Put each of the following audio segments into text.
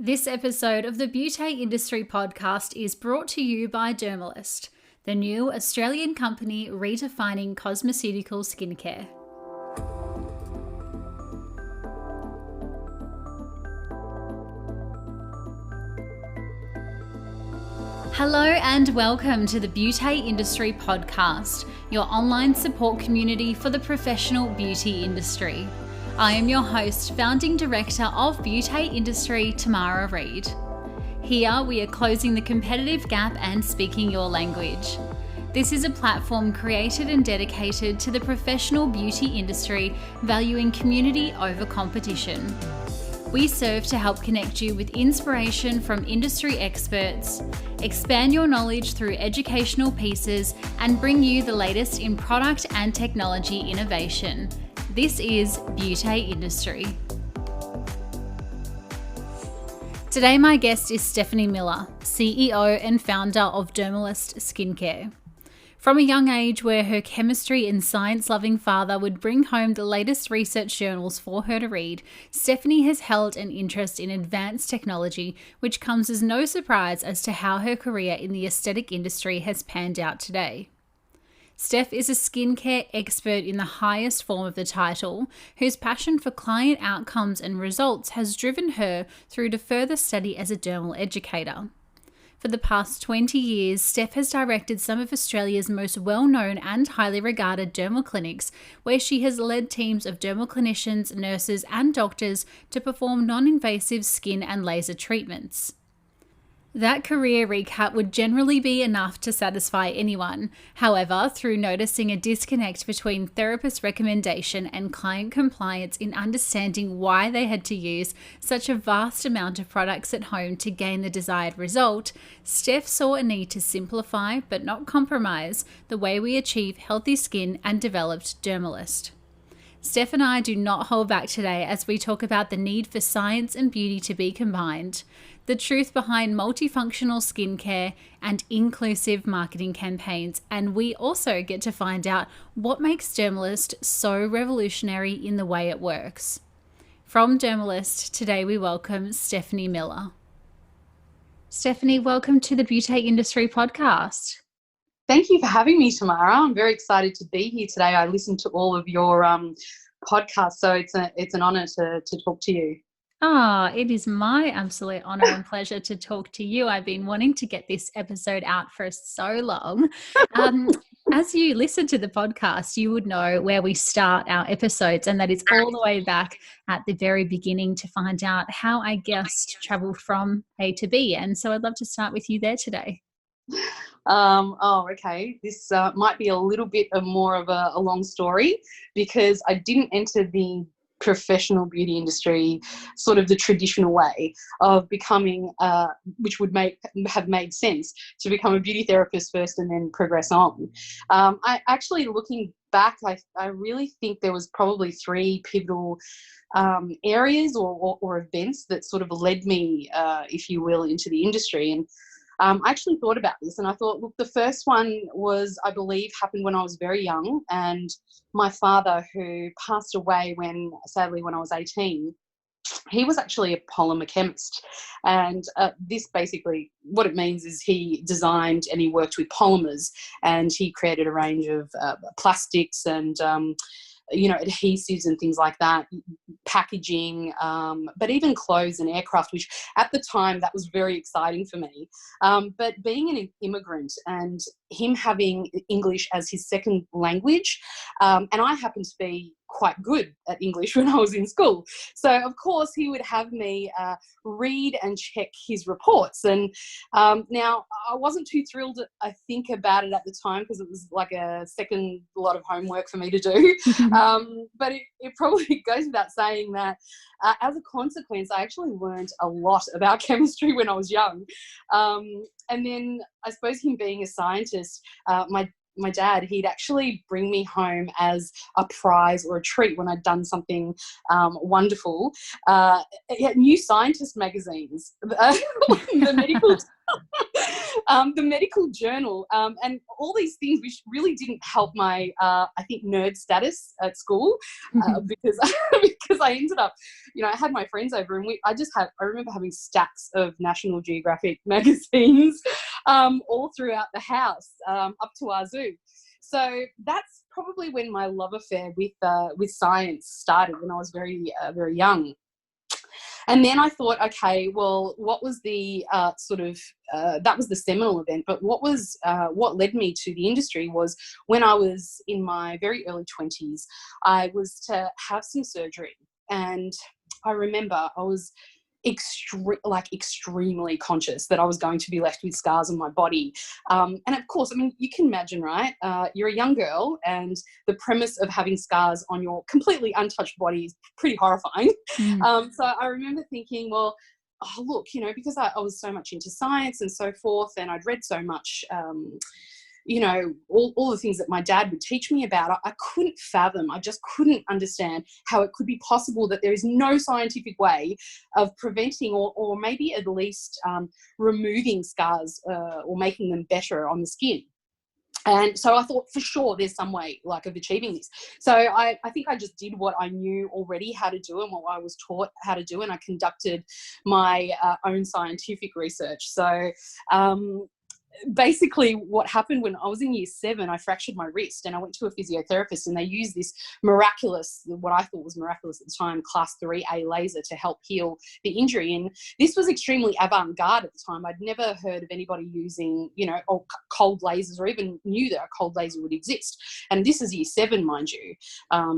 This episode of the Beauty Industry podcast is brought to you by Dermalist, the new Australian company redefining cosmeceutical skincare. Hello and welcome to the Beauty Industry podcast, your online support community for the professional beauty industry. I am your host, founding director of Beauty Industry, Tamara Reid. Here we are closing the competitive gap and speaking your language. This is a platform created and dedicated to the professional beauty industry, valuing community over competition. We serve to help connect you with inspiration from industry experts, expand your knowledge through educational pieces, and bring you the latest in product and technology innovation. This is Beauty Industry. Today my guest is Stefanie Milla, CEO and founder of Dermalist Skincare. From a young age where her chemistry and science-loving father would bring home the latest research journals for her to read, Stefanie has held an interest in advanced technology, which comes as no surprise as to how her career in the aesthetic industry has panned out today. Stef is a skincare expert in the highest form of the title, whose passion for client outcomes and results has driven her through to further study as a dermal educator. For the past 20 years, Stef has directed some of Australia's most well-known and highly regarded dermal clinics, where she has led teams of dermal clinicians, nurses, and doctors to perform non-invasive skin and laser treatments. That career recap would generally be enough to satisfy anyone. However, through noticing a disconnect between therapist recommendation and client compliance in understanding why they had to use such a vast amount of products at home to gain the desired result, Stef saw a need to simplify but not compromise the way we achieve healthy skin and developed Dermalist. Stef and I do not hold back today as we talk about the need for science and beauty to be combined, the truth behind multifunctional skincare and inclusive marketing campaigns, and we also get to find out what makes Dermalist so revolutionary in the way it works. From Dermalist, today we welcome Stefanie Milla. Stefanie, welcome to the Beauty Industry podcast. Thank you for having me, Tamara. I'm very excited to be here today. I listened to all of your podcasts, so it's an honour to talk to you. It is my absolute honour and pleasure to talk to you. I've been wanting to get this episode out for so long. As you listen to the podcast, you would know where we start our episodes, and that is all the way back at the very beginning to find out how our guest travelled from A to B. And so I'd love to start with you there today. Okay. This might be a little bit more of a long story, because I didn't enter the professional beauty industry sort of the traditional way of becoming, which would have made sense to become a beauty therapist first and then progress on. I actually, looking back, I really think there was probably three pivotal areas or events that sort of led me, if you will, into the industry. And I actually thought about this, and I thought, look, the first one was, I believe, happened when I was very young, and my father, who passed away sadly when I was 18, he was actually a polymer chemist. And this basically, what it means is he designed and he worked with polymers, and he created a range of plastics and adhesives and things like that, packaging, but even clothes and aircraft, which at the time, that was very exciting for me. But being an immigrant and him having English as his second language, and I happened to be quite good at English when I was in school. So, of course, he would have me read and check his reports. And now, I wasn't too thrilled, I think, about it at the time, because it was like a second lot of homework for me to do. But it probably goes without saying that as a consequence, I actually learned a lot about chemistry when I was young. And then I suppose him being a scientist, my dad, he'd actually bring me home as a prize or a treat when I'd done something wonderful. New Scientist magazines, the medical the medical journal, and all these things which really didn't help my, I think, nerd status at school, because because I ended up, I had my friends over, and I remember having stacks of National Geographic magazines all throughout the house, up to our zoo. So that's probably when my love affair with science started, when I was very very young. And then I thought, okay, well, what was the that was the seminal event, but what led me to the industry was when I was in my very early 20s, I was to have some surgery. And I remember I was extremely conscious that I was going to be left with scars on my body. And of course, I mean, you can imagine, right? You're a young girl, and the premise of having scars on your completely untouched body is pretty horrifying. So I remember thinking, well, oh, look, because I was so much into science and so forth, and I'd read so much, all the things that my dad would teach me about, I couldn't fathom, I just couldn't understand how it could be possible that there is no scientific way of preventing or maybe at least removing scars or making them better on the skin. And so I thought, for sure, there's some way of achieving this. So I think I just did what I knew already how to do and what I was taught how to do, and I conducted my own scientific research. So basically what happened when I was in year 7, I fractured my wrist, and I went to a physiotherapist, and they used this miraculous, what I thought was miraculous at the time, class 3A laser to help heal the injury. And this was extremely avant-garde at the time. I'd never heard of anybody using, cold lasers, or even knew that a cold laser would exist. And this is year 7, mind you.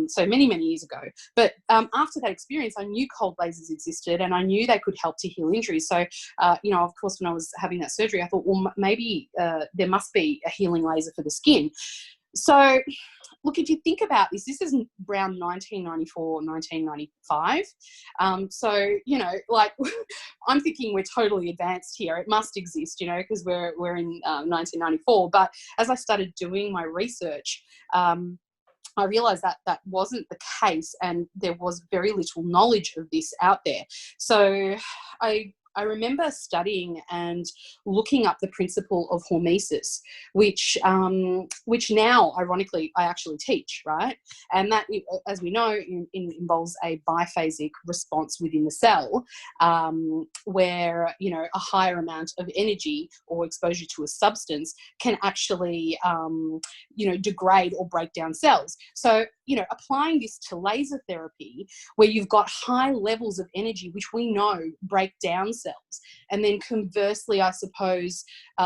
So many, many years ago. But after that experience, I knew cold lasers existed, and I knew they could help to heal injuries. So, of course, when I was having that surgery, I thought, well, maybe there must be a healing laser for the skin. So, look, if you think about this is around 1994, 1995. So, I'm thinking we're totally advanced here. It must exist, because we're in 1994. But as I started doing my research, I realised that wasn't the case, and there was very little knowledge of this out there. So I remember studying and looking up the principle of hormesis, which now, ironically, I actually teach, right? And that, as we know, involves a biphasic response within the cell, where, a higher amount of energy or exposure to a substance can actually, degrade or break down cells. So, applying this to laser therapy, where you've got high levels of energy, which we know break down cells, and then conversely, I suppose,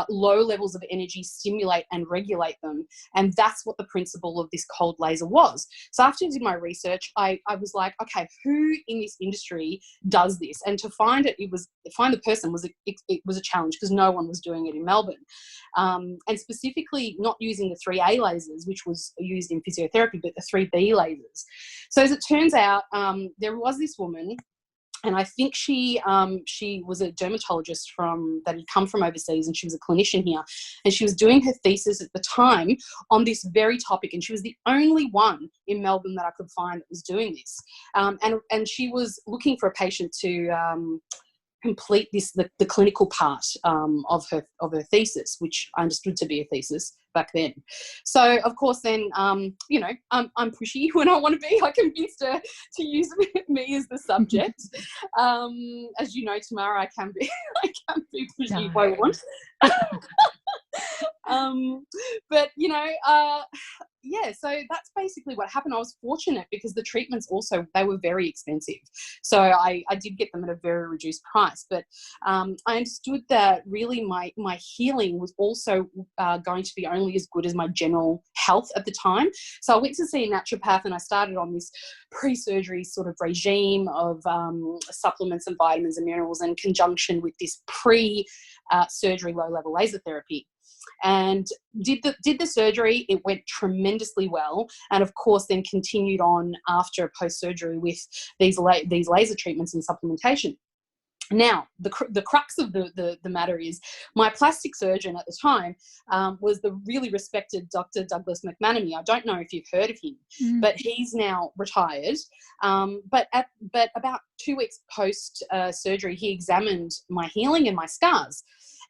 low levels of energy stimulate and regulate them. And that's what the principle of this cold laser was. So after I did my research, I was like, okay, who in this industry does this? And to find the person was a challenge, because no one was doing it in Melbourne. And specifically not using the 3A lasers, which was used in physiotherapy, but the 3B lasers. So as it turns out, there was this woman, and I think she was a dermatologist that had come from overseas, and she was a clinician here, and she was doing her thesis at the time on this very topic, and she was the only one in Melbourne that I could find that was doing this. And she was looking for a patient to complete the clinical part of her thesis, which I understood to be a thesis back then. So of course then I'm pushy when I want to be. I convinced her to use me as the subject. As you know, Tamara, I can be pushy if I want. But so that's basically what happened. I was fortunate because the treatments also, they were very expensive. So I did get them at a very reduced price. But I understood that really my healing was also going to be only as good as my general health at the time. So I went to see a naturopath, and I started on this pre-surgery sort of regime of supplements and vitamins and minerals in conjunction with this pre-surgery low-level laser therapy. And did the surgery. It went tremendously well, and of course then continued on after post-surgery with these laser treatments and supplementation. Now, the crux of the matter is, my plastic surgeon at the time was the really respected Dr. Douglas McManamy. I don't know if you've heard of him, but he's now retired. But about 2 weeks post surgery, he examined my healing and my scars.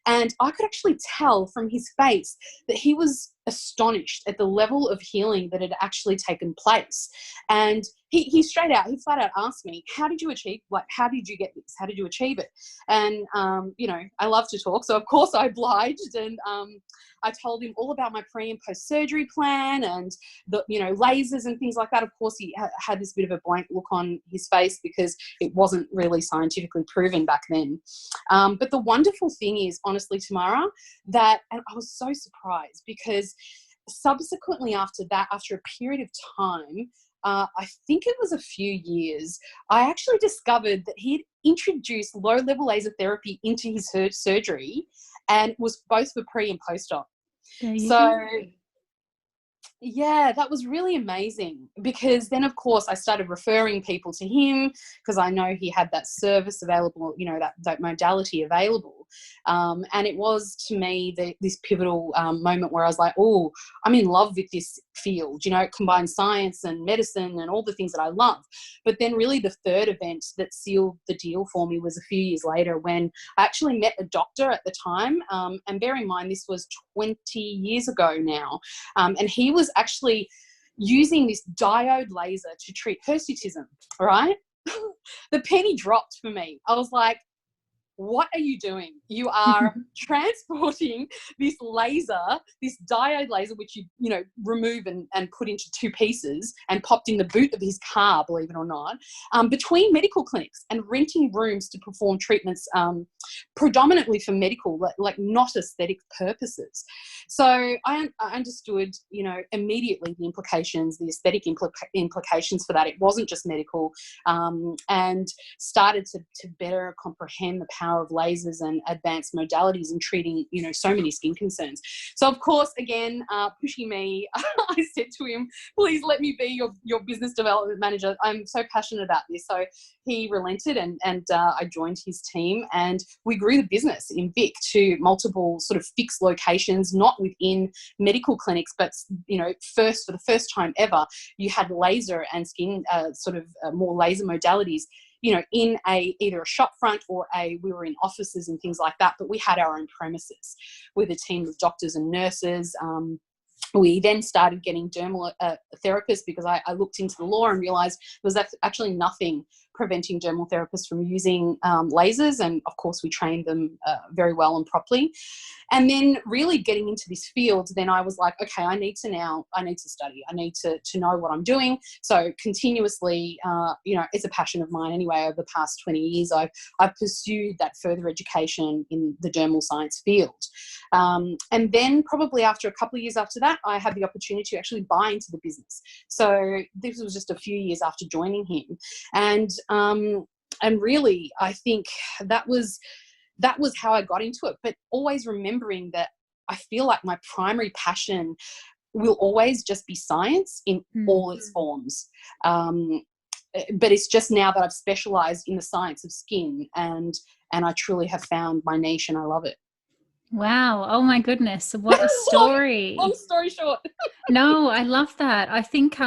And I could actually tell from his face that he was astonished at the level of healing that had actually taken place. And he flat out asked me, how did you achieve, like, how did you get this? How did you achieve it? And, you know, I love to talk. So of course I obliged, and I told him all about my pre and post surgery plan and the, you know, lasers and things like that. Of course, he had this bit of a blank look on his face because it wasn't really scientifically proven back then. But the wonderful thing is, honestly, Tamara, that, and I was so surprised because subsequently after that, after a period of time, I think it was a few years, I actually discovered that he had introduced low-level laser therapy into his surgery, and was both for pre and post-op. So yeah, that was really amazing, because then of course I started referring people to him because I know he had that service available, you know, that modality available. And it was, to me, this pivotal moment where I was like, oh, I'm in love with this field, you know, it combines science and medicine and all the things that I love. But then really the third event that sealed the deal for me was a few years later, when I actually met a doctor at the time. And bear in mind, this was 20 years ago now. And he was actually using this diode laser to treat hirsutism, right? The penny dropped for me. I was like, what are you doing? You are transporting this laser, this diode laser, which you know, remove and put into two pieces and popped in the boot of his car, believe it or not, between medical clinics, and renting rooms to perform treatments predominantly for medical, like not aesthetic purposes. So I understood, you know, immediately the implications, the aesthetic implications for that. It wasn't just medical, and started to better comprehend the power of lasers and advanced modalities in treating, you know, so many skin concerns. So of course, again, pushing me, I said to him, please let me be your business development manager. I'm so passionate about this. So he relented, and I joined his team, and we grew the business in Vic to multiple sort of fixed locations, not within medical clinics, but, you know, for the first time ever, you had laser and skin more laser modalities, you know, in either a shop front or we were in offices and things like that, but we had our own premises with a team of doctors and nurses. We then started getting dermal therapists, because I looked into the law and realised there was actually nothing preventing dermal therapists from using lasers, and of course we trained them very well and properly. And then really getting into this field, then I was like, okay, I need to study, I need to know what I'm doing. So continuously, you know, it's a passion of mine anyway. Over the past 20 years, I've pursued that further education in the dermal science field. And then probably after a couple of years after that, I had the opportunity to actually buy into the business. So this was just a few years after joining him. And really, I think that was how I got into it. But always remembering that I feel like my primary passion will always just be science in all its forms. But it's just now that I've specialised in the science of skin, and I truly have found my niche, and I love it. Wow. Oh my goodness. What a story. Long story short. No, I love that. I think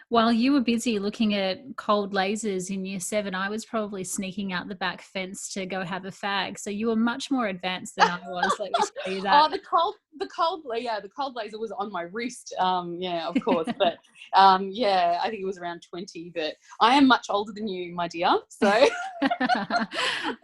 while you were busy looking at cold lasers in year 7, I was probably sneaking out the back fence to go have a fag. So you were much more advanced than I was. Let me tell you that. Oh, the cold laser was on my wrist. Yeah, of course. But yeah, I think it was around 20. But I am much older than you, my dear. So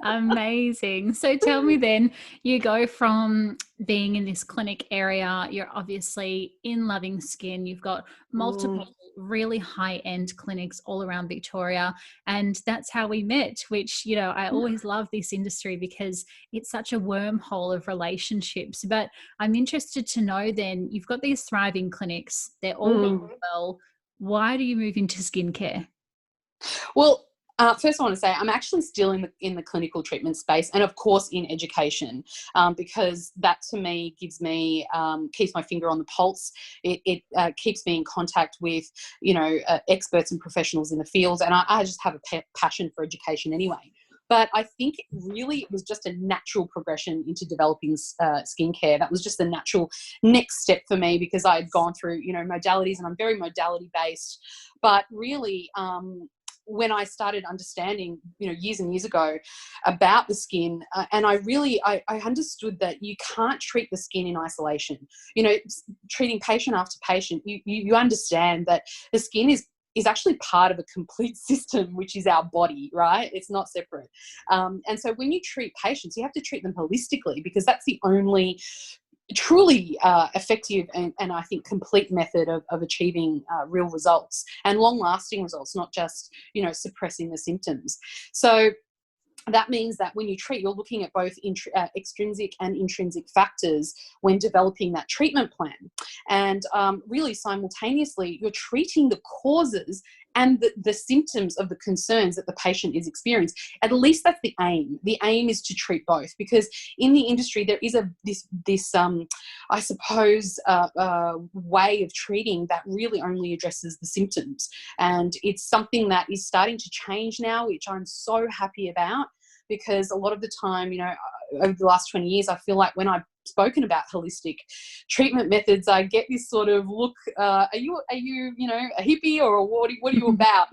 amazing. So tell me then, you go from being in this clinic area, you're obviously in loving skin, you've got multiple really high-end clinics all around Victoria, and that's how we met, which, you know, I always love this industry because it's such a wormhole of relationships. But I'm interested to know then, you've got these thriving clinics, they're all doing well. Why do you move into skincare? Well, first I want to say I'm actually still in the clinical treatment space, and of course in education, because that to me gives me, keeps my finger on the pulse. It keeps me in contact with, you know, experts and professionals in the field, and I just have a passion for education anyway. But I think really it was just a natural progression into developing skincare. That was just the natural next step for me, because I had gone through, you know, modalities, and I'm very modality based. But really, when I started understanding, years and years ago about the skin, and I understood that you can't treat the skin in isolation. Treating patient after patient, you understand that the skin is actually part of a complete system, which is our body, right? It's not separate. And so when you treat patients, you have to treat them holistically, because that's the only truly effective and I think complete method of achieving real results and long-lasting results, not just suppressing the symptoms. So that means that when you treat, you're looking at both extrinsic and intrinsic factors when developing that treatment plan. And really simultaneously, you're treating the causes and the symptoms of the concerns that the patient is experiencing. At least that's the aim. The aim is to treat both, because in the industry there is this I suppose way of treating that really only addresses the symptoms, and it's something that is starting to change now, which I'm so happy about, because a lot of the time, over the last 20 years, I feel like when I've spoken about holistic treatment methods, I get this sort of look, are you a hippie, or what are you about,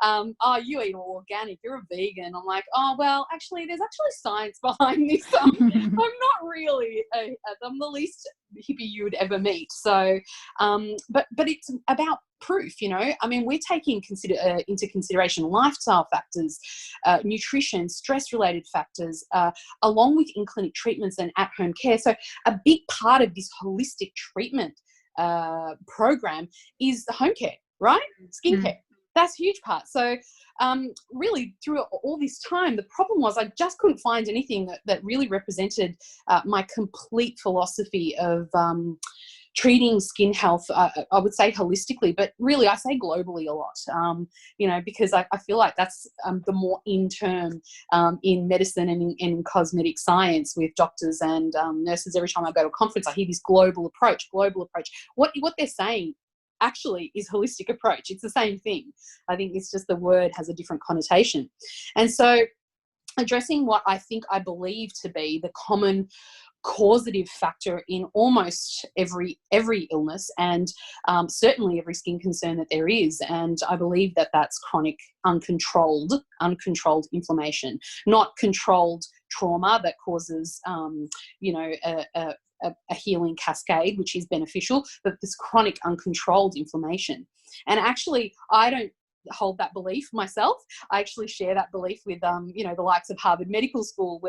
oh, you eat all organic, you're a vegan. I'm like, oh, well, actually, there's actually science behind this. I'm not really, I'm the least hippie you would ever meet. So, but it's about proof, I mean, we're taking into consideration lifestyle factors, nutrition, stress-related factors, along with in-clinic treatments and at-home care. So a big part of this holistic treatment program is the home care, right? Skincare. That's a huge part. So really through all this time, the problem was I just couldn't find anything that really represented my complete philosophy of treating skin health, I would say holistically, but really I say globally a lot, because I feel like that's the more in term in medicine and in cosmetic science with doctors and nurses. Every time I go to a conference, I hear this global approach. What they're saying actually is holistic approach. It's the same thing. I think it's just the word has a different connotation. And so addressing what I believe to be the common causative factor in almost every illness, and certainly every skin concern that there is. And I believe that that's chronic uncontrolled inflammation, not controlled trauma that causes a healing cascade, which is beneficial, but this chronic uncontrolled inflammation. And actually, I don't hold that belief myself. I actually share that belief with the likes of Harvard Medical School,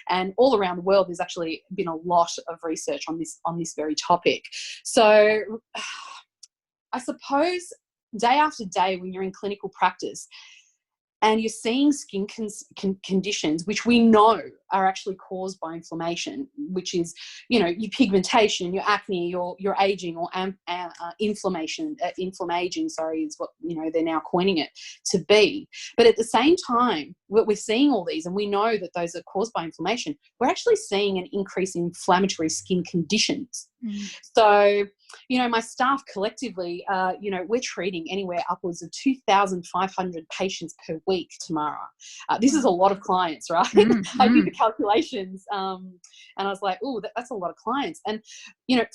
and all around the world there's actually been a lot of research on this very topic. So I suppose day after day when you're in clinical practice and you're seeing skin conditions which we know are actually caused by inflammation, which is, your pigmentation, your acne, your aging, or inflammaging, sorry, is what, they're now coining it to be. But at the same time, we're seeing all these and we know that those are caused by inflammation. We're actually seeing an increase in inflammatory skin conditions. So, my staff collectively, we're treating anywhere upwards of 2,500 patients per week, Tamara. This is a lot of clients, right? I did the calculations and I was like, oh, that's a lot of clients. And,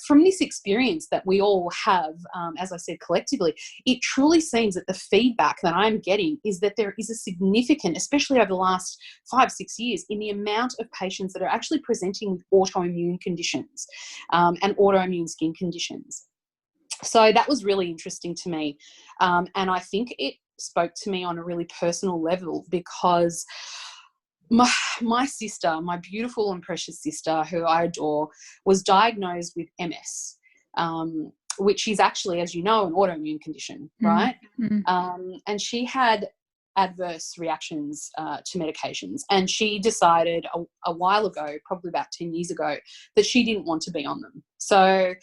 from this experience that we all have, as I said, collectively, it truly seems that the feedback that I'm getting is that there is a significant, especially over the last 5-6 years, in the amount of patients that are actually presenting with autoimmune conditions and autoimmune skin conditions. So that was really interesting to me. And I think it spoke to me on a really personal level, because my sister, my beautiful and precious sister, who I adore, was diagnosed with MS, which is actually, as you know, an autoimmune condition, right? And she had adverse reactions to medications, and she decided a while ago, probably about 10 years ago, that she didn't want to be on them. So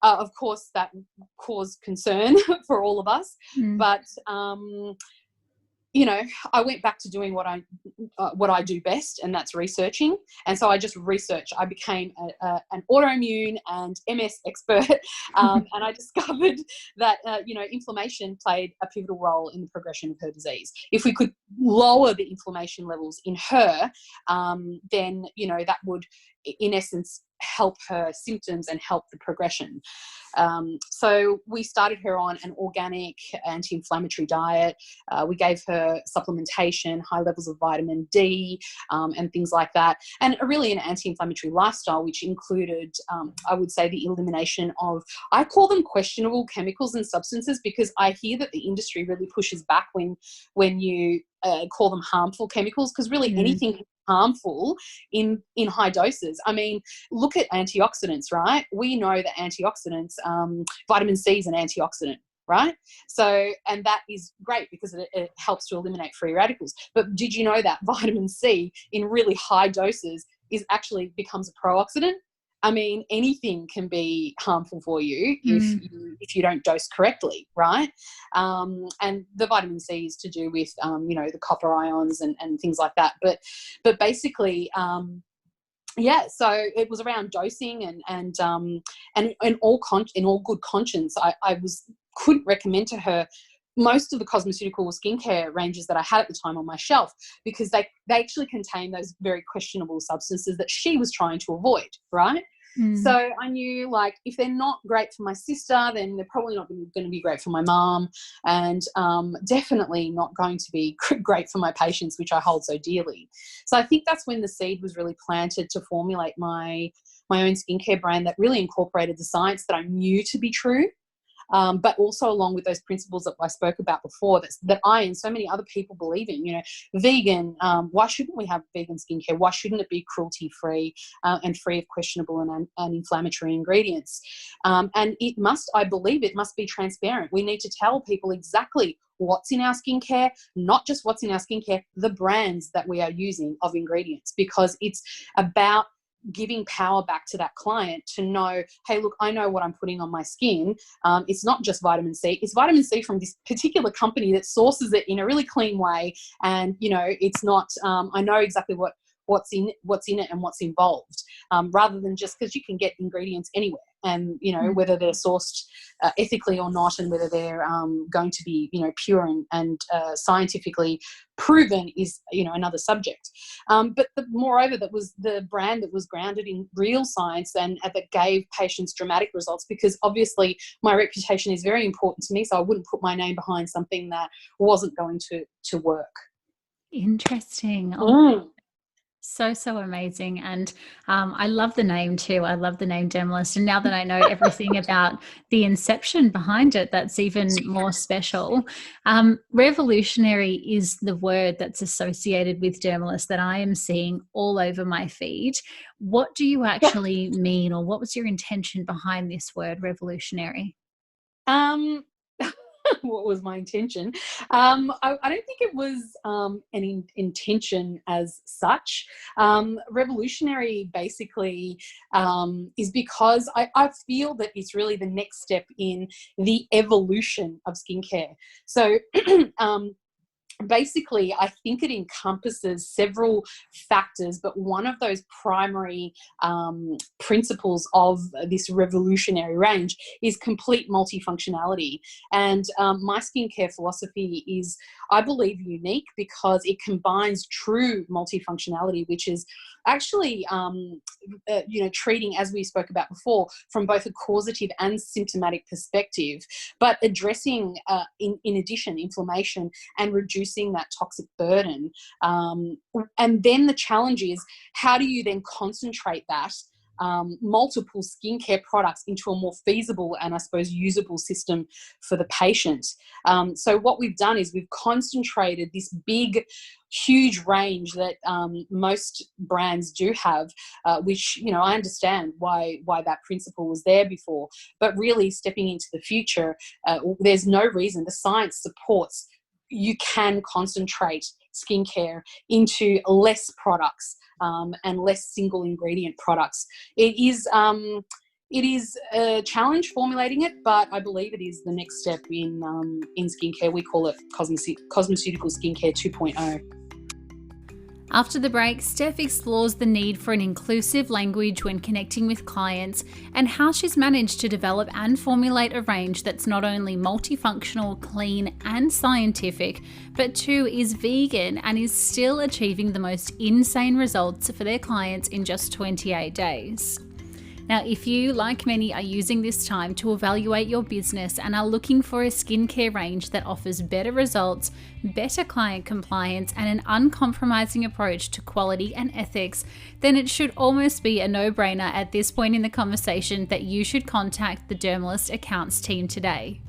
of course that caused concern for all of us, but I went back to doing what I do best, and that's researching. And so I just researched. I became an autoimmune and MS expert, and I discovered that inflammation played a pivotal role in the progression of her disease. If we could lower the inflammation levels in her, then that would, in essence, help her symptoms and help the progression. So we started her on an organic anti-inflammatory diet. We gave her supplementation, high levels of vitamin D, and things like that, and really an anti-inflammatory lifestyle, which included, I would say, the elimination of, I call them questionable chemicals and substances, because I hear that the industry really pushes back when you call them harmful chemicals, because really anything harmful in high doses. I mean, look at antioxidants, right? We know that antioxidants, vitamin C is an antioxidant, right? So, and that is great because it helps to eliminate free radicals. But did you know that vitamin C in really high doses actually becomes a pro-oxidant? I mean, anything can be harmful for you if you don't dose correctly, right? And the vitamin C is to do with, the copper ions and things like that. But basically, so it was around dosing and in all good conscience, I couldn't recommend to her most of the cosmeceutical skincare ranges that I had at the time on my shelf, because they actually contain those very questionable substances that she was trying to avoid, right? So I knew, like, if they're not great for my sister, then they're probably not going to be great for my mom, and definitely not going to be great for my patients, which I hold so dearly. So I think that's when the seed was really planted to formulate my own skincare brand that really incorporated the science that I knew to be true. But also along with those principles that I spoke about before, that I and so many other people believe in. Vegan, why shouldn't we have vegan skincare? Why shouldn't it be cruelty-free and free of questionable and inflammatory ingredients? And I believe it must be transparent. We need to tell people exactly what's in our skincare, not just what's in our skincare, the brands that we are using of ingredients, because it's about giving power back to that client to know, hey, look, I know what I'm putting on my skin. It's not just vitamin C. It's vitamin C from this particular company that sources it in a really clean way. And, it's not, I know exactly what's in it and what's involved, rather than just because you can get ingredients anywhere. And, whether they're sourced ethically or not, and whether they're going to be, pure and scientifically proven is, another subject. But moreover, that was the brand that was grounded in real science and that gave patients dramatic results, because obviously my reputation is very important to me. So I wouldn't put my name behind something that wasn't going to work. Interesting. So amazing. And I love the name too. I love the name Dermalist. And now that I know everything about the inception behind it, that's even more special. Revolutionary is the word that's associated with Dermalist that I am seeing all over my feed. What do you actually mean, or what was your intention behind this word, revolutionary? What was my intention? I don't think it was an intention as such. Revolutionary basically is because I feel that it's really the next step in the evolution of skincare. So basically, I think it encompasses several factors, but one of those primary principles of this revolutionary range is complete multifunctionality. And my skincare philosophy is, I believe, unique because it combines true multifunctionality, which is actually, treating, as we spoke about before, from both a causative and symptomatic perspective, but addressing, in addition, inflammation and reducing that toxic burden. And then the challenge is, how do you then concentrate that multiple skincare products into a more feasible and, I suppose, usable system for the patient? So what we've done is we've concentrated this big, huge range that most brands do have, which, I understand why that principle was there before. But really, stepping into the future, there's no reason. The science supports you can concentrate skincare into less products and less single ingredient products. It is a challenge formulating it, but I believe it is the next step in skincare. We call it Cosmeceutical Skincare 2.0. After the break, Stef explores the need for an inclusive language when connecting with clients and how she's managed to develop and formulate a range that's not only multifunctional, clean, and scientific, but too is vegan and is still achieving the most insane results for their clients in just 28 days. Now, if you, like many, are using this time to evaluate your business and are looking for a skincare range that offers better results, better client compliance, and an uncompromising approach to quality and ethics, then it should almost be a no-brainer at this point in the conversation that you should contact the Dermalist accounts team today.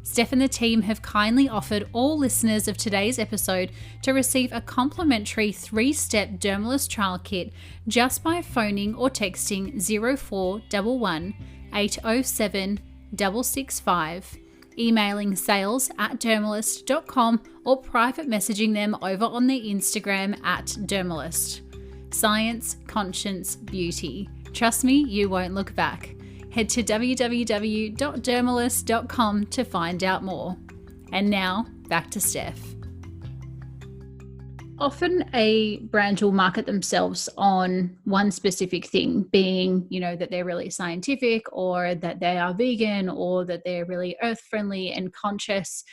Stef and the team have kindly offered all listeners of today's episode to receive a complimentary 3-step Dermalist trial kit just by phoning or texting 0411 807 665, emailing sales@dermalist.com, or private messaging them over on their Instagram @Dermalist. Science, conscience, beauty. Trust me, you won't look back. Head to www.dermalist.com to find out more. And now, back to Stef. Often a brand will market themselves on one specific thing, being, that they're really scientific, or that they are vegan, or that they're really earth friendly and conscious.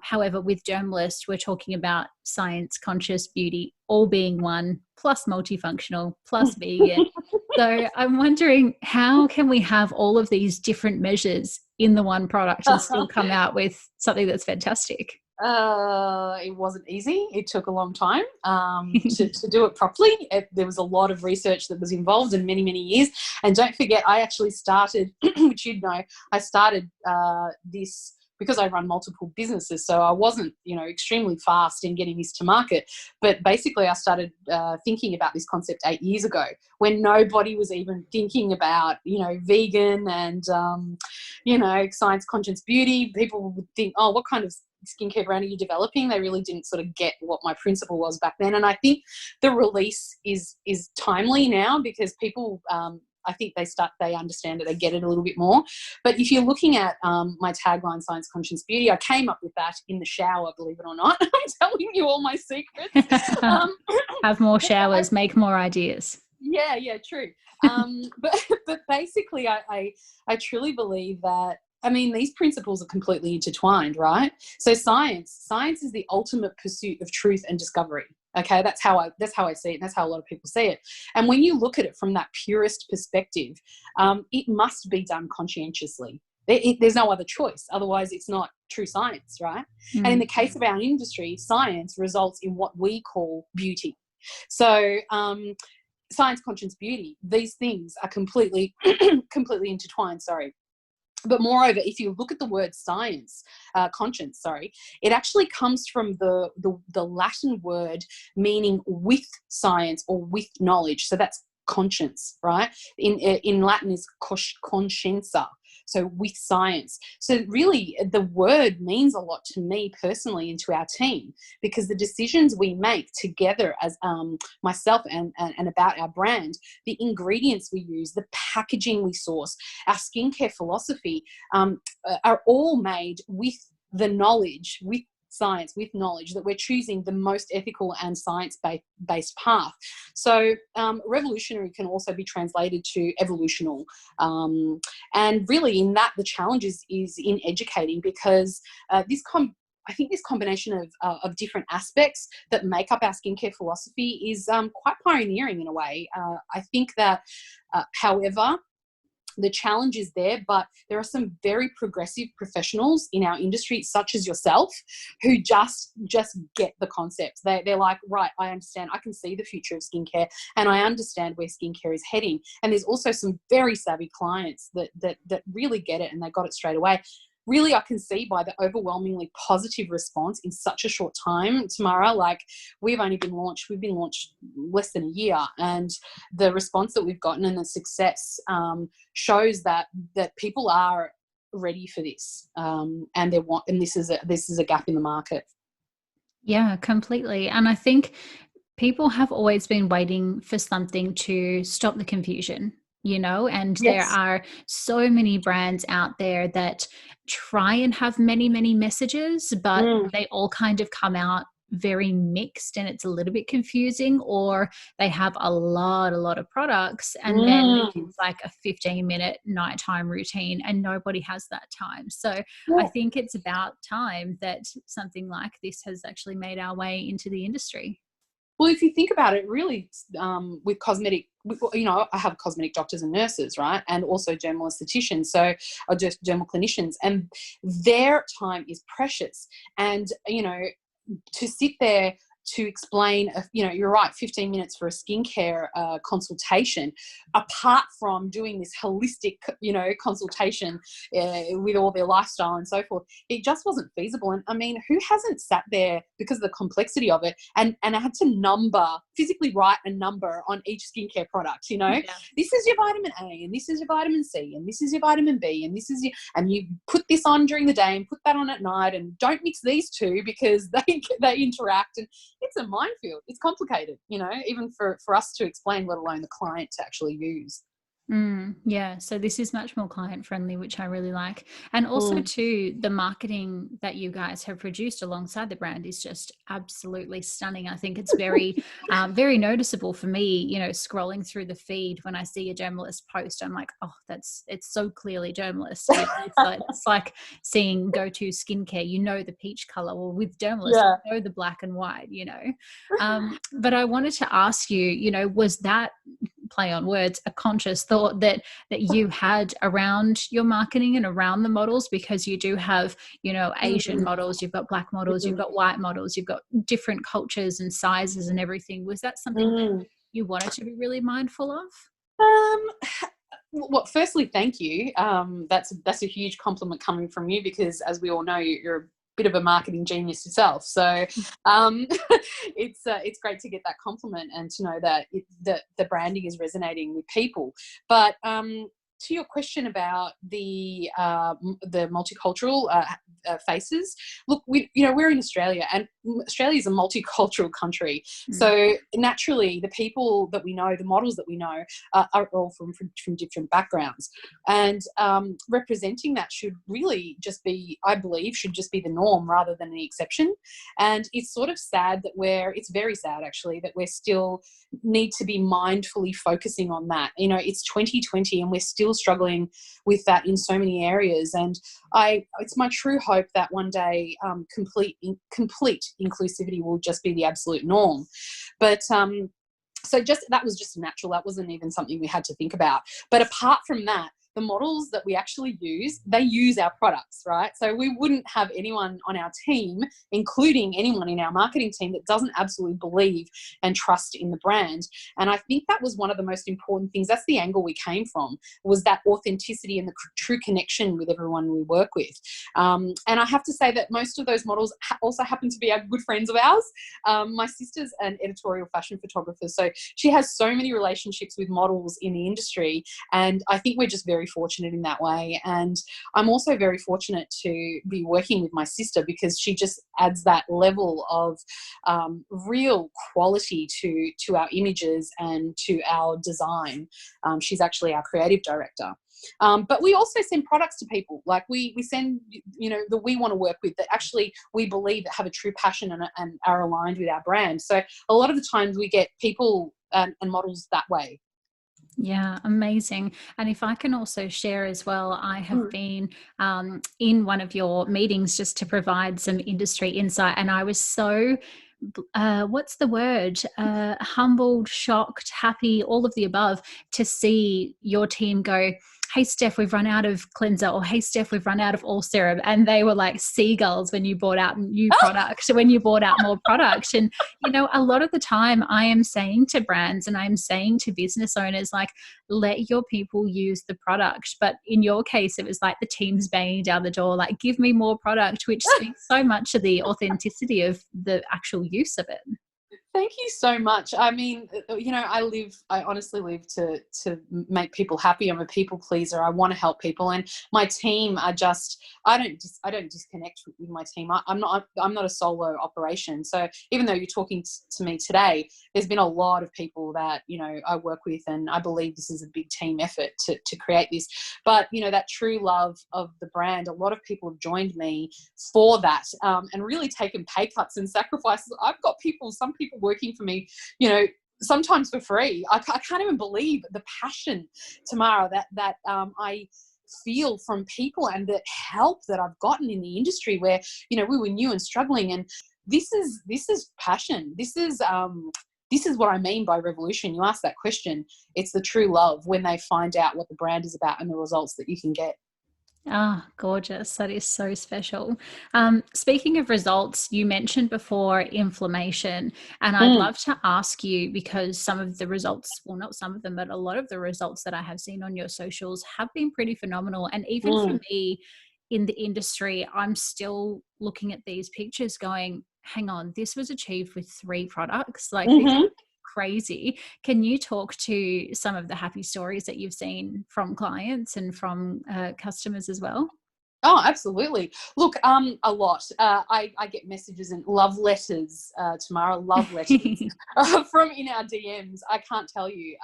However, with Dermalist, we're talking about science, conscious, beauty, all being one, plus multifunctional, plus vegan. So I'm wondering, how can we have all of these different measures in the one product and still come out with something that's fantastic? It wasn't easy. It took a long time to do it properly. There was a lot of research that was involved in many, many years. And don't forget, I actually started, which I started this because I run multiple businesses. So I wasn't, extremely fast in getting this to market. But basically I started thinking about this concept 8 years ago, when nobody was even thinking about, vegan and, science, conscious, beauty. People would think, oh, what kind of skincare brand are you developing? They really didn't sort of get what my principle was back then. And I think the release is timely now, because people, I think they understand it, they get it a little bit more. But if you're looking at my tagline, Science, Conscious, Beauty, I came up with that in the shower, believe it or not. I'm telling you all my secrets. Have more showers, make more ideas. Yeah, true. But basically I truly believe that, these principles are completely intertwined, right? So science is the ultimate pursuit of truth and discovery. Okay, that's how I see it, and that's how a lot of people see it. And when you look at it from that purist perspective, it must be done conscientiously. There's no other choice. Otherwise, it's not true science, right? And in the case of our industry, science results in what we call beauty. So science, conscious, beauty, these things are completely intertwined, sorry. But moreover, if you look at the word science, conscience, it actually comes from the Latin word meaning with science or with knowledge. So that's conscience, right? In Latin is conscienza, so with science. So really the word means a lot to me personally and to our team, because the decisions we make together as myself and about our brand, the ingredients we use, the packaging we source, our skincare philosophy are all made with the knowledge, with science, with knowledge, that we're choosing the most ethical and science-based path. So revolutionary can also be translated to evolutional. And really in that, the challenge is in educating, because I think this combination of different aspects that make up our skincare philosophy is quite pioneering in a way. I think that, however, the challenge is there, but there are some very progressive professionals in our industry, such as yourself, who just get the concepts. They're like, right, I understand. I can see the future of skincare, and I understand where skincare is heading. And there's also some very savvy clients that really get it, and they got it straight away. Really, I can see by the overwhelmingly positive response in such a short time, Tamara. Like, we've been launched less than a year, and the response that we've gotten and the success shows that people are ready for this, and this is a gap in the market. Yeah, completely. And I think people have always been waiting for something to stop the confusion, and Yes. there are so many brands out there that try and have many, many messages, but they all kind of come out very mixed, and it's a little bit confusing, or they have a lot of products, and then it's like a 15-minute nighttime routine, and nobody has that time. So I think it's about time that something like this has actually made our way into the industry. Well, if you think about it, really, with cosmetic, you know, I have cosmetic doctors and nurses, right, and also dermal estheticians, so or just dermal clinicians, and their time is precious. And you know, to sit there to explain, you know, you're right, 15 minutes for a skincare consultation, apart from doing this holistic, you know, consultation with all their lifestyle and so forth, it just wasn't feasible. And I mean, who hasn't sat there because of the complexity of it and I had to physically write a number on each skincare product, you know, this is your vitamin A and this is your vitamin C and this is your vitamin B and this is your, and you put this on during the day and put that on at night and don't mix these two because they interact. And it's a minefield. It's complicated, you know, even for us to explain, let alone the client to actually use. Yeah, so this is much more client friendly, which I really like. And also too, the marketing that you guys have produced alongside the brand is just absolutely stunning. I think it's very very noticeable for me, you know, scrolling through the feed when I see a Dermalist post. I'm like, oh, it's so clearly Dermalist. You know, it's like seeing go-to skincare, you know, the peach color, or with Dermalist, you know, the black and white, you know. But I wanted to ask you, you know, was that, play on words, a conscious thought that you had around your marketing and around the models? Because you do have, you know, Asian models, you've got black models, you've got white models, you've got different cultures and sizes and everything. Was that something that you wanted to be really mindful of? Well, firstly, thank you. That's a huge compliment coming from you, because as we all know, you're a bit of a marketing genius yourself. So it's great to get that compliment and to know that the branding is resonating with people. But to your question about the multicultural faces, look, we're in Australia, and Australia is a multicultural country. So naturally, the people that we know, the models that we know, are all from different backgrounds, and representing that should really just be, I believe, should just be the norm rather than the exception. And it's sort of sad that it's very sad actually that we're still need to be mindfully focusing on that. You know, it's 2020 and we're still struggling with that in so many areas. And it's my true hope that one day complete inclusivity will just be the absolute norm. But so that was just natural. That wasn't even something we had to think about. But apart from that, the models that we actually use, they use our products, right? So we wouldn't have anyone on our team, including anyone in our marketing team, that doesn't absolutely believe and trust in the brand. And I think that was one of the most important things. That's the angle we came from, was that authenticity and the true connection with everyone we work with. And I have to say that most of those models also happen to be our good friends of ours. My sister's an editorial fashion photographer, so she has so many relationships with models in the industry, and I think we're just very fortunate in that way. And I'm also very fortunate to be working with my sister, because she just adds that level of real quality to our images and to our design. She's actually our creative director. But we also send products to people. Like we send, you know, that we want to work with, that actually we believe that have a true passion and are aligned with our brand. So a lot of the times we get people and models that way. Yeah, amazing. And if I can also share as well, I have been in one of your meetings just to provide some industry insight, and I was so what's the word? Humbled, shocked, happy, all of the above, to see your team go, hey, Steph, we've run out of cleanser, or hey, Steph, we've run out of all serum. And they were like seagulls when you brought out new product, when you brought out more product. And, you know, a lot of the time I am saying to brands and I'm saying to business owners, like, let your people use the product. But in your case, it was like the team's banging down the door, like, give me more product, which speaks so much to the authenticity of the actual use of it. Thank you so much. I mean, you know, I honestly live to make people happy. I'm a people pleaser. I want to help people, and my team are just, I don't disconnect with my team. I'm not a solo operation. So even though you're talking to me today, there's been a lot of people that, you know, I work with, and I believe this is a big team effort to create this. But, you know, that true love of the brand, a lot of people have joined me for that, and really taken pay cuts and sacrifices. I've got some people working for me, you know, sometimes for free. I can't even believe the passion, Tamara, that I feel from people, and the help that I've gotten in the industry where, you know, we were new and struggling. And this is passion. This is what I mean by revolution. You ask that question, it's the true love when they find out what the brand is about and the results that you can get. Ah, gorgeous. That is so special. Speaking of results, you mentioned before inflammation, and I'd love to ask you, because some of the results, well, not some of them, but a lot of the results that I have seen on your socials have been pretty phenomenal. And even for me in the industry, I'm still looking at these pictures going, hang on, this was achieved with 3 products. Like, this is crazy. Can you talk to some of the happy stories that you've seen from clients and from customers as well? Oh, absolutely. Look, a lot. I get messages and love letters, Tamara, love letters from in our DMs. I can't tell you.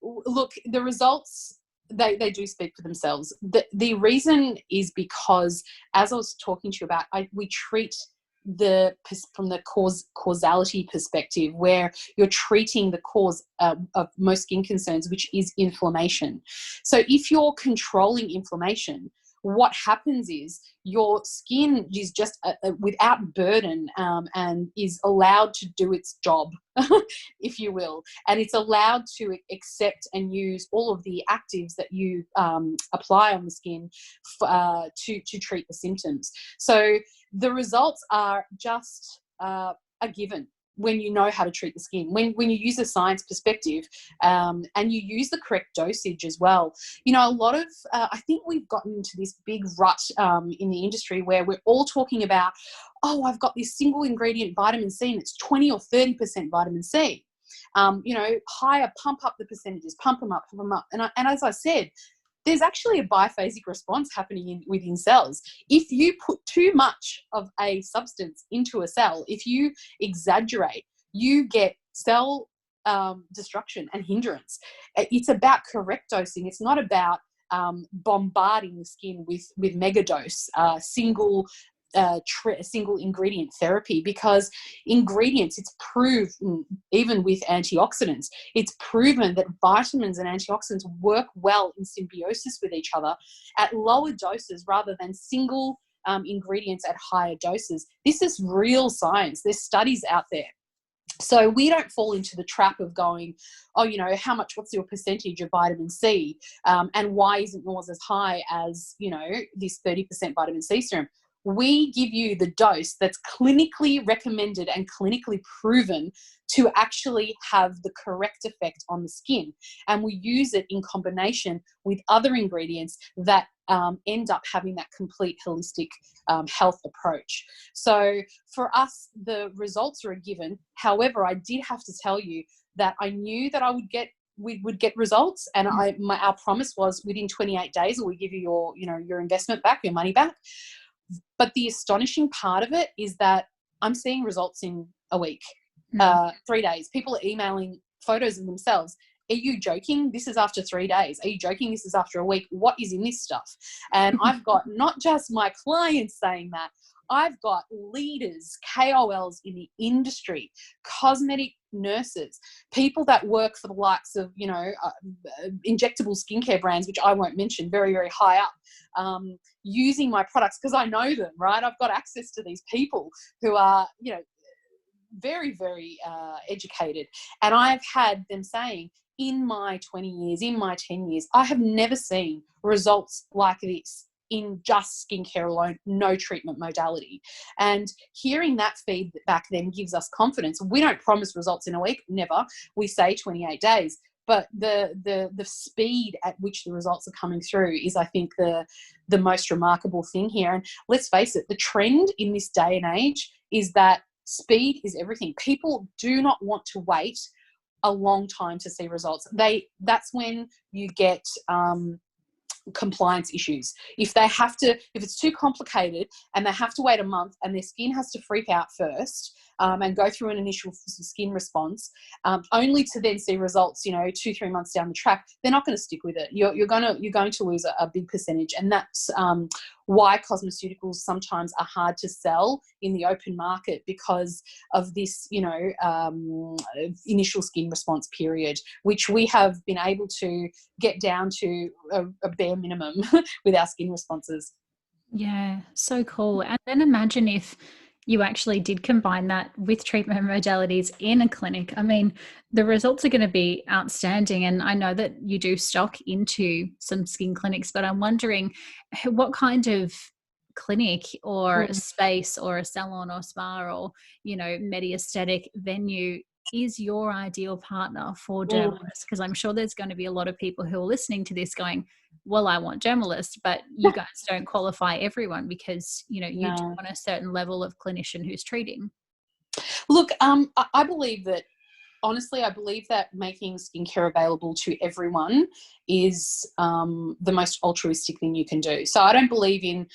Look, the results, they do speak for themselves. The reason is because, as I was talking to you about, we treat from the causality perspective, where you're treating the cause of most skin concerns, which is inflammation. So if you're controlling inflammation, what happens is your skin is just without burden, and is allowed to do its job, if you will, and it's allowed to accept and use all of the actives that you apply on the skin to treat the symptoms. So the results are just a given when you know how to treat the skin, when you use a science perspective, and you use the correct dosage as well. You know, a lot of, I think we've gotten into this big rut in the industry where we're all talking about, oh, I've got this single ingredient vitamin C and it's 20 or 30% vitamin C. You know, higher, pump up the percentages, pump them up. And as I said, there's actually a biphasic response happening within cells. If you put too much of a substance into a cell, if you exaggerate, you get cell destruction and hindrance. It's about correct dosing. It's not about bombarding the skin with megadose, single ingredient therapy, because ingredients, it's proven, even with antioxidants, it's proven that vitamins and antioxidants work well in symbiosis with each other at lower doses rather than single ingredients at higher doses. This is real science. There's studies out there. So we don't fall into the trap of going, oh, you know, what's your percentage of vitamin C, and why isn't yours as high as, you know, this 30% vitamin C serum? We give you the dose that's clinically recommended and clinically proven to actually have the correct effect on the skin. And we use it in combination with other ingredients that end up having that complete holistic health approach. So for us, the results are a given. However, I did have to tell you that I knew that we would get results, and our promise was within 28 days, or we give you your investment back, your money back. But the astonishing part of it is that I'm seeing results in a week, 3 days. People are emailing photos of themselves. Are you joking? This is after 3 days. Are you joking? This is after a week. What is in this stuff? And I've got not just my clients saying that, I've got leaders, KOLs in the industry, cosmetic nurses, people that work for the likes of, injectable skincare brands, which I won't mention, very, very high up, using my products because I know them, right? I've got access to these people who are, very, very educated. And I've had them saying, in my 20 years, in my 10 years, I have never seen results like this in just skincare alone, no treatment modality. And hearing that feedback then gives us confidence. We don't promise results in a week, never. We say 28 days. But the speed at which the results are coming through is, I think, the most remarkable thing here. And let's face it, the trend in this day and age is that speed is everything. People do not want to wait a long time to see results. That's when you get compliance issues. If it's too complicated and they have to wait a month and their skin has to freak out first and go through an initial skin response, only to then see results, 2-3 months down the track, they're not going to stick with it. You're going to lose a big percentage, and that's why cosmeceuticals sometimes are hard to sell in the open market, because of this, initial skin response period, which we have been able to get down to a bare minimum with our skin responses. Yeah, so cool. And then imagine if you actually did combine that with treatment modalities in a clinic. I mean, the results are going to be outstanding. And I know that you do stock into some skin clinics, but I'm wondering what kind of clinic or Mm. space or a salon or spa or, medi aesthetic venue is your ideal partner for Mm. Dermalist? Because I'm sure there's going to be a lot of people who are listening to this going, well, I want Dermalist, but you guys don't qualify everyone because, you do No. want a certain level of clinician who's treating. Look, I believe that, honestly, I believe that making skincare available to everyone is the most altruistic thing you can do. So I don't believe in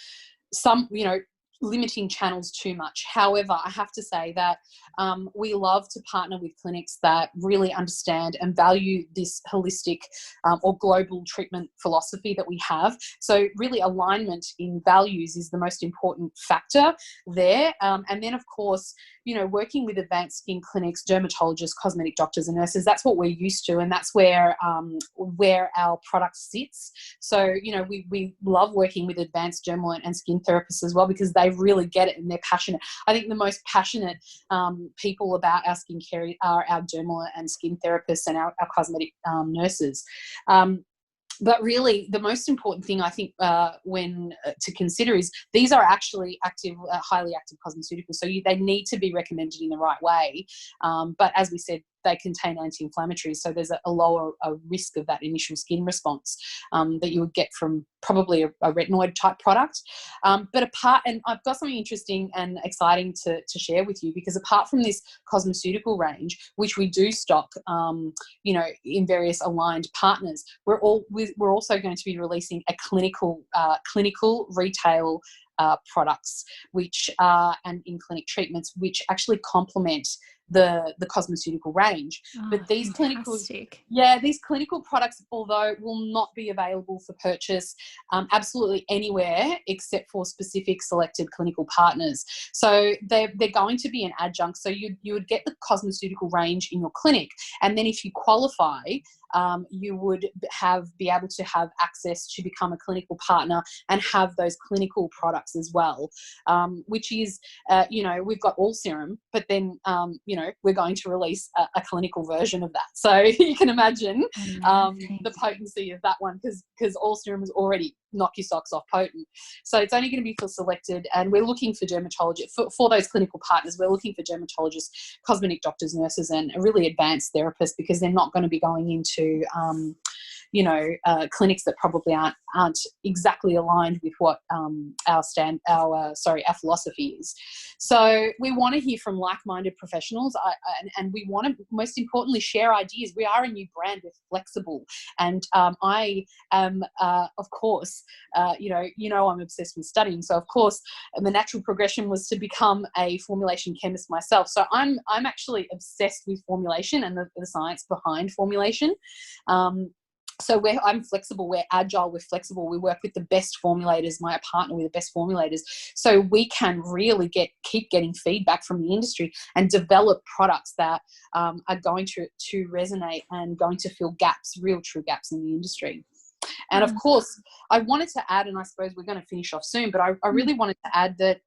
limiting channels too much. However, I have to say that we love to partner with clinics that really understand and value this holistic or global treatment philosophy that we have. So really alignment in values is the most important factor there. And then, of course, working with advanced skin clinics, dermatologists, cosmetic doctors and nurses, that's what we're used to, and that's where our product sits. So, we love working with advanced dermal and skin therapists as well, because they really get it and they're passionate. I think the most passionate people about our skincare are our dermal and skin therapists and our cosmetic nurses. But really, the most important thing I think when to consider is these are actually active, highly active cosmeceuticals. So they need to be recommended in the right way. But as we said, they contain anti-inflammatories, so there's a lower risk of that initial skin response that you would get from probably a retinoid type product. But and I've got something interesting and exciting to share with you, because apart from this cosmeceutical range, which we do stock, in various aligned partners, we're also going to be releasing a clinical retail products, which are and in-clinic treatments, which actually complement the cosmeceutical range. But these Fantastic. these clinical products, although will not be available for purchase absolutely anywhere except for specific selected clinical partners. So they're going to be an adjunct. So you would get the cosmeceutical range in your clinic, and then if you qualify, you would be able to have access to become a clinical partner and have those clinical products as well, which is, we've got all serum, but then, we're going to release a clinical version of that. So you can imagine the potency of that one, because all serum is already knock your socks off potent. So it's only going to be for selected, and we're looking for dermatologists, for those clinical partners, we're looking for dermatologists, cosmetic doctors, nurses, and really advanced therapists, because they're not going to be going into clinics that probably aren't exactly aligned with what our philosophy is. So we want to hear from like-minded professionals, and we want to, most importantly, share ideas. We are a new brand. We're flexible, and I am, of course, I'm obsessed with studying. So of course, the natural progression was to become a formulation chemist myself. So I'm actually obsessed with formulation and the science behind formulation. So I'm flexible, we're agile, we're flexible, we work with the best formulators, my partner with the best formulators, so we can really keep getting feedback from the industry and develop products that are going to resonate and going to fill gaps, real true gaps in the industry. And of course, I wanted to add, and I suppose we're going to finish off soon, but I really wanted to add that,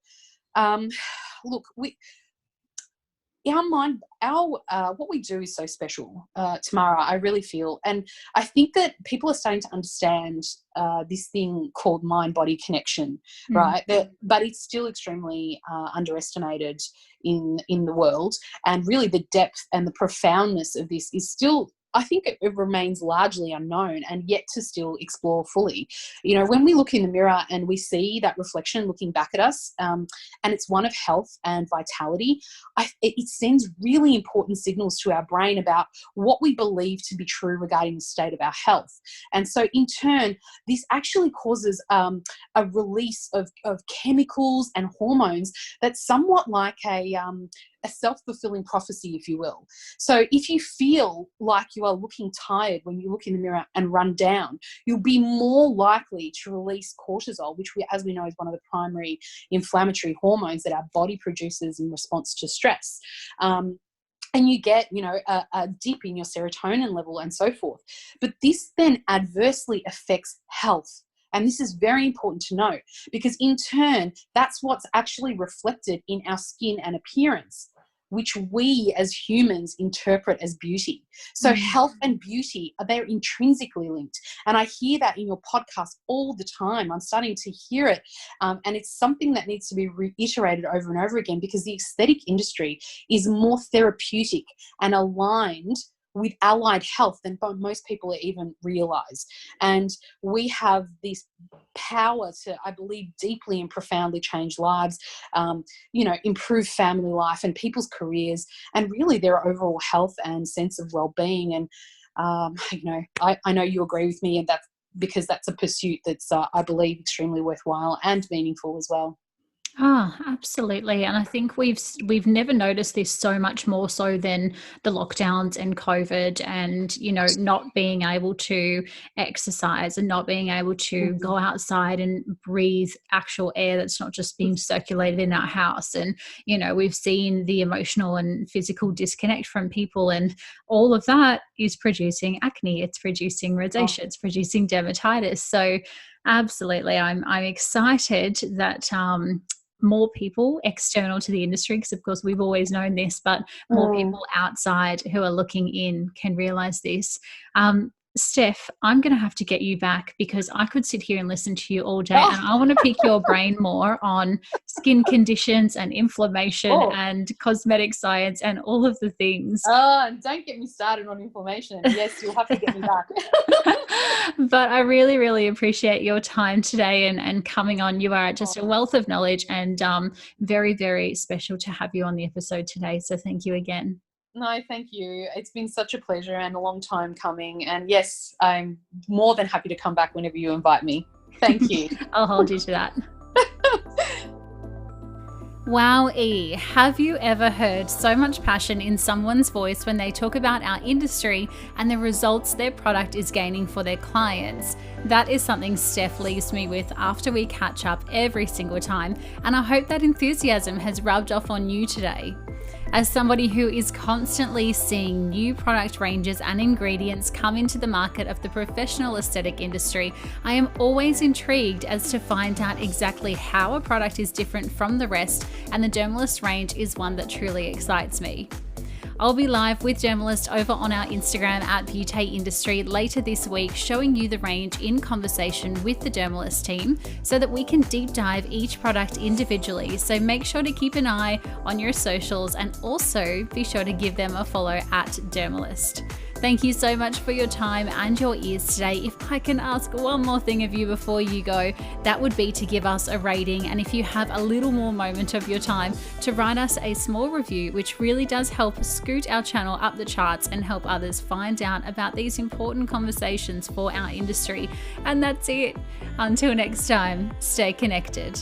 look, our mind, what we do is so special, Tamara, I really feel. And I think that people are starting to understand this thing called mind-body connection, right? But it's still extremely underestimated in the world. And really the depth and the profoundness of this is still, I think it remains largely unknown and yet to still explore fully. When we look in the mirror and we see that reflection looking back at us, and it's one of health and vitality, it sends really important signals to our brain about what we believe to be true regarding the state of our health. And so in turn, this actually causes a release of chemicals and hormones that's somewhat like a self-fulfilling prophecy, if you will. So if you feel like you are looking tired when you look in the mirror and run down, you'll be more likely to release cortisol, which as we know is one of the primary inflammatory hormones that our body produces in response to stress. And you get, a dip in your serotonin level and so forth. But this then adversely affects health And this is very important to note, because in turn, that's what's actually reflected in our skin and appearance, which we as humans interpret as beauty. So health and beauty, they're intrinsically linked. And I hear that in your podcast all the time. I'm starting to hear it. And it's something that needs to be reiterated over and over again, because the aesthetic industry is more therapeutic and aligned with allied health than most people even realize. And we have this power to, I believe, deeply and profoundly change lives, improve family life and people's careers, and really their overall health and sense of well-being. And I know you agree with me, and that's because that's a pursuit that's I believe extremely worthwhile and meaningful as well. Oh, absolutely. And I think we've never noticed this so much more so than the lockdowns and COVID, and, not being able to exercise and not being able to go outside and breathe actual air that's not just being circulated in our house. And, we've seen the emotional and physical disconnect from people, and all of that is producing acne. It's producing rosacea. It's producing dermatitis. So absolutely, I'm excited that more people external to the industry, because of course we've always known this, but more people outside who are looking in can realize this. Steph, I'm going to have to get you back, because I could sit here and listen to you all day, and I want to pick your brain more on skin conditions and inflammation and cosmetic science and all of the things. And don't get me started on inflammation. Yes, you'll have to get me back. But I really, really appreciate your time today and coming on. You are just a wealth of knowledge, and very, very special to have you on the episode today. So thank you again. No, thank you. It's been such a pleasure and a long time coming. And yes, I'm more than happy to come back whenever you invite me. Thank you. I'll hold you to that. Wow, E, have you ever heard so much passion in someone's voice when they talk about our industry and the results their product is gaining for their clients? That is something Steph leaves me with after we catch up every single time, and I hope that enthusiasm has rubbed off on you today. As somebody who is constantly seeing new product ranges and ingredients come into the market of the professional aesthetic industry, I am always intrigued as to find out exactly how a product is different from the rest, and the Dermalist range is one that truly excites me. I'll be live with Dermalist over on our Instagram at Beauty Industry later this week, showing you the range in conversation with the Dermalist team so that we can deep dive each product individually. So make sure to keep an eye on your socials, and also be sure to give them a follow at Dermalist. Thank you so much for your time and your ears today. If I can ask one more thing of you before you go, that would be to give us a rating, and if you have a little more moment of your time, to write us a small review, which really does help scoot our channel up the charts and help others find out about these important conversations for our industry. And that's it. Until next time, stay connected.